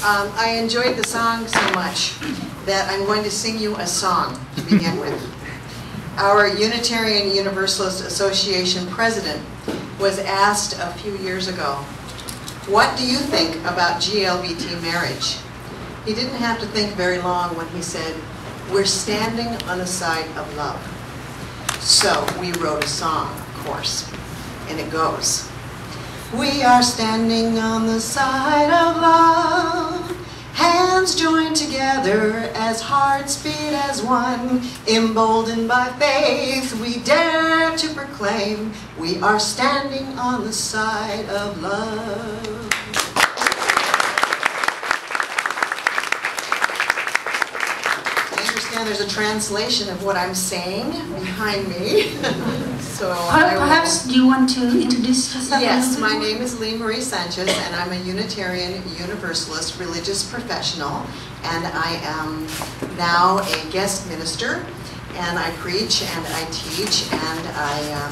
I enjoyed the song so much that I'm going to sing you a song to begin with. Our Unitarian Universalist Association president was asked a few years ago, "What do you think about GLBT marriage?" He didn't have to think very long when he said, "We're standing on the side of love." So we wrote a song, of course, and it goes, "We are standing on the side of love, hands joined together as hearts beat as one, emboldened by faith, we dare to proclaim, we are standing on the side of love." There's a translation of what I'm saying behind me. So perhaps do you want to introduce yourself? Yes, my name is Lenora Sanchez, and I'm a Unitarian Universalist religious professional, and I am now a guest minister, and I preach and I teach, and I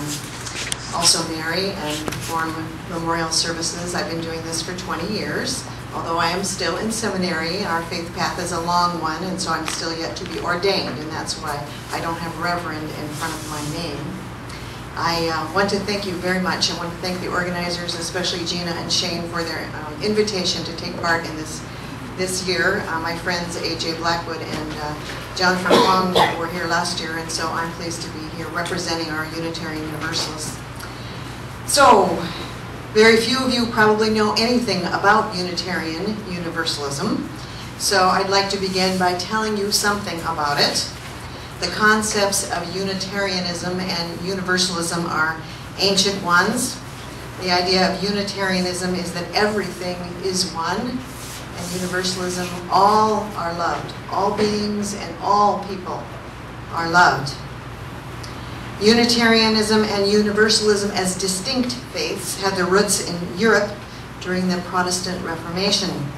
also marry and perform memorial services. I've been doing this for 20 years. Although I am still in seminary, our faith path is a long one, and so I'm still yet to be ordained, and that's why I don't have Reverend in front of my name. I want to thank you very much. I want to thank the organizers, especially Gina and Shane, for their invitation to take part in this year. My friends AJ Blackwood and John from Hong were here last year, and so I'm pleased to be here representing our Unitarian Universalists. So, very few of you probably know anything about Unitarian Universalism, so I'd like to begin by telling you something about it. The concepts of Unitarianism and Universalism are ancient ones. The idea of Unitarianism is that everything is one, and Universalism, all are loved. All beings and all people are loved. Unitarianism and Universalism as distinct faiths had their roots in Europe during the Protestant Reformation.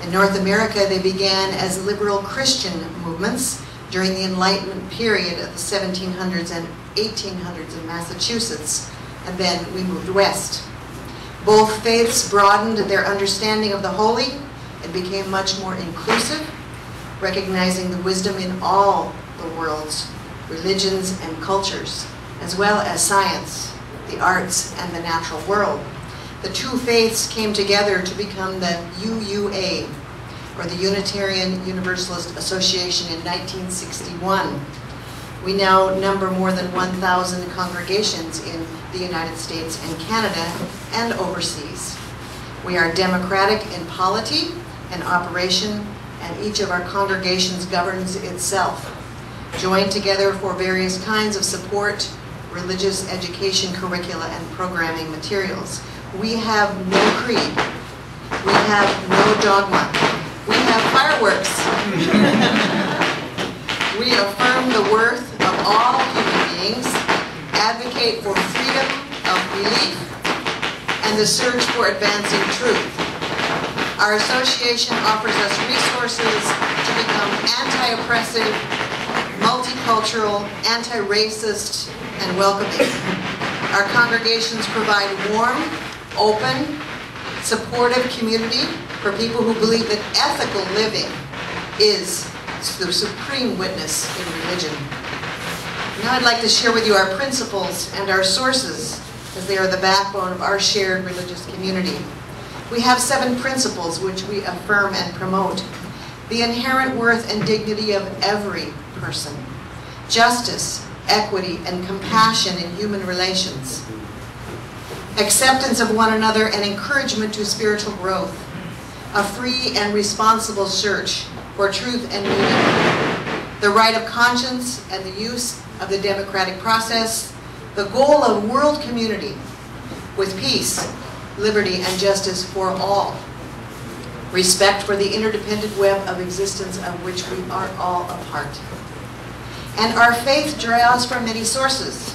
In North America, they began as liberal Christian movements during the Enlightenment period of the 1700s and 1800s in Massachusetts, and then we moved west. Both faiths broadened their understanding of the holy and became much more inclusive, recognizing the wisdom in all the world's religions and cultures, as well as science, the arts, and the natural world. The two faiths came together to become the UUA, or the Unitarian Universalist Association, in 1961. We now number more than 1,000 congregations in the United States and Canada and overseas. We are democratic in polity and operation, and each of our congregations governs itself, joined together for various kinds of support, religious education curricula, and programming materials. We have no creed. We have no dogma. We have fireworks. We affirm the worth of all human beings, advocate for freedom of belief, and the search for advancing truth. Our association offers us resources to become anti-oppressive, multicultural, anti-racist, and welcoming. Our congregations provide warm, open, supportive community for people who believe that ethical living is the supreme witness in religion. Now I'd like to share with you our principles and our sources, as they are the backbone of our shared religious community. We have 7 principles which we affirm and promote. The inherent worth and dignity of every person, justice, equity, and compassion in human relations, acceptance of one another and encouragement to spiritual growth, a free and responsible search for truth and meaning, the right of conscience and the use of the democratic process, the goal of world community with peace, liberty, and justice for all, respect for the interdependent web of existence of which we are all a part. And our faith draws from many sources.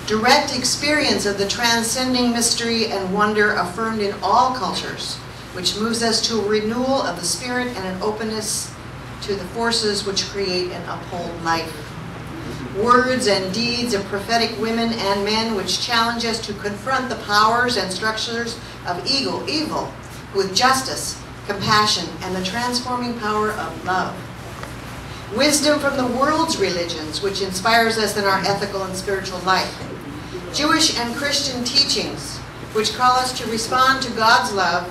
Direct experience of the transcending mystery and wonder affirmed in all cultures, which moves us to a renewal of the spirit and an openness to the forces which create and uphold life. Words and deeds of prophetic women and men which challenge us to confront the powers and structures of evil with justice, compassion, and the transforming power of love. Wisdom from the world's religions, which inspires us in our ethical and spiritual life. Jewish and Christian teachings, which call us to respond to God's love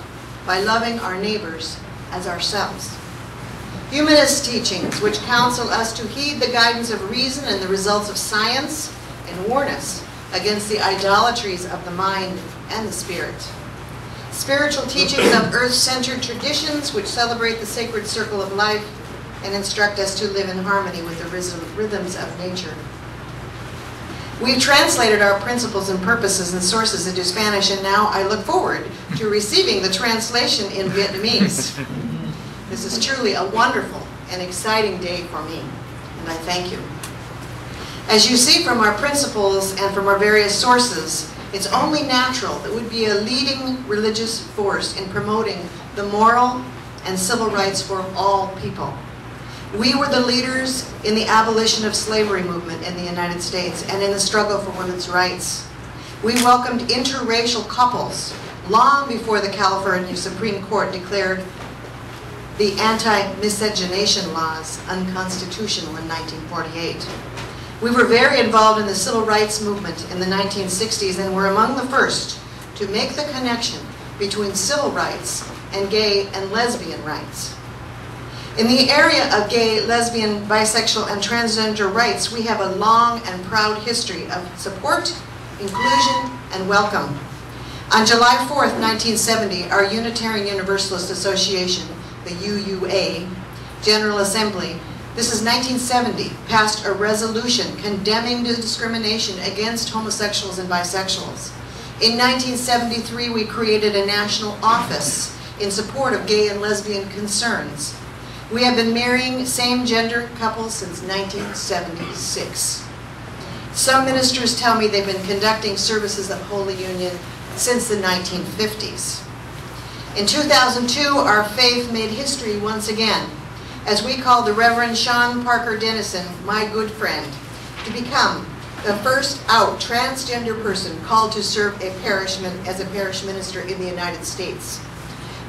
by loving our neighbors as ourselves. Humanist teachings, which counsel us to heed the guidance of reason and the results of science and warn us against the idolatries of the mind and the spirit. Spiritual teachings of earth-centered traditions, which celebrate the sacred circle of life and instruct us to live in harmony with the rhythms of nature. We've translated our principles and purposes and sources into Spanish, and now I look forward to receiving the translation in Vietnamese. This is truly a wonderful and exciting day for me, and I thank you. As you see from our principles and from our various sources, it's only natural that we'd be a leading religious force in promoting the moral and civil rights for all people. We were the leaders in the abolition of slavery movement in the United States and in the struggle for women's rights. We welcomed interracial couples long before the California Supreme Court declared the anti-miscegenation laws unconstitutional in 1948. We were very involved in the civil rights movement in the 1960s and were among the first to make the connection between civil rights and gay and lesbian rights. In the area of gay, lesbian, bisexual, and transgender rights, we have a long and proud history of support, inclusion, and welcome. On July 4th, 1970, our Unitarian Universalist Association, the UUA, General Assembly, this is 1970, passed a resolution condemning the discrimination against homosexuals and bisexuals. In 1973, we created a national office in support of gay and lesbian concerns. We have been marrying same-gender couples since 1976. Some ministers tell me they've been conducting services of Holy Union since the 1950s. In 2002, our faith made history once again, as we called the Reverend Sean Parker Dennison, my good friend, to become the first out transgender person called to serve as a parish minister in the United States.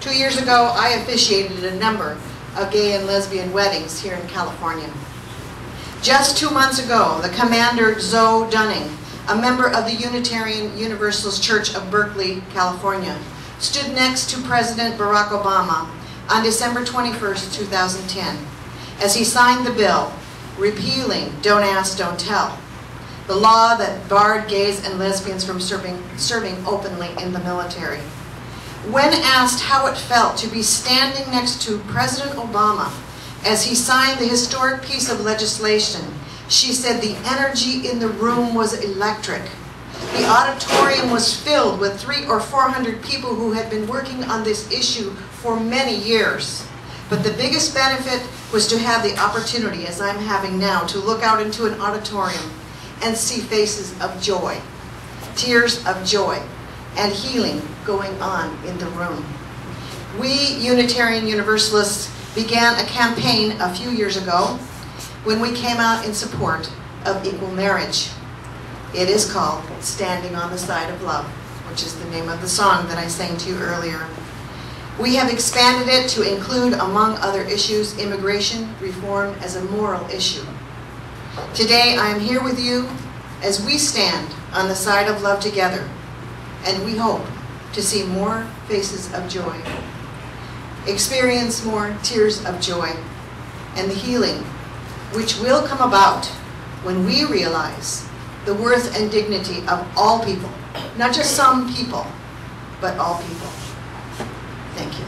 2 years ago, I officiated a number of gay and lesbian weddings here in California. Just 2 months ago, the Commander Zoe Dunning, a member of the Unitarian Universalist Church of Berkeley, California, stood next to President Barack Obama on December 21st, 2010, as he signed the bill repealing Don't Ask, Don't Tell, the law that barred gays and lesbians from serving openly in the military. When asked how it felt to be standing next to President Obama as he signed the historic piece of legislation, she said the energy in the room was electric. The auditorium was filled with 300 or 400 people who had been working on this issue for many years. But the biggest benefit was to have the opportunity, as I'm having now, to look out into an auditorium and see faces of joy, tears of joy, and healing going on in the room. We Unitarian Universalists began a campaign a few years ago when we came out in support of equal marriage. It is called Standing on the Side of Love, which is the name of the song that I sang to you earlier. We have expanded it to include, among other issues, immigration reform as a moral issue. Today I am here with you as we stand on the side of love together, and we hope to see more faces of joy, experience more tears of joy, and the healing which will come about when we realize the worth and dignity of all people, not just some people, but all people. Thank you.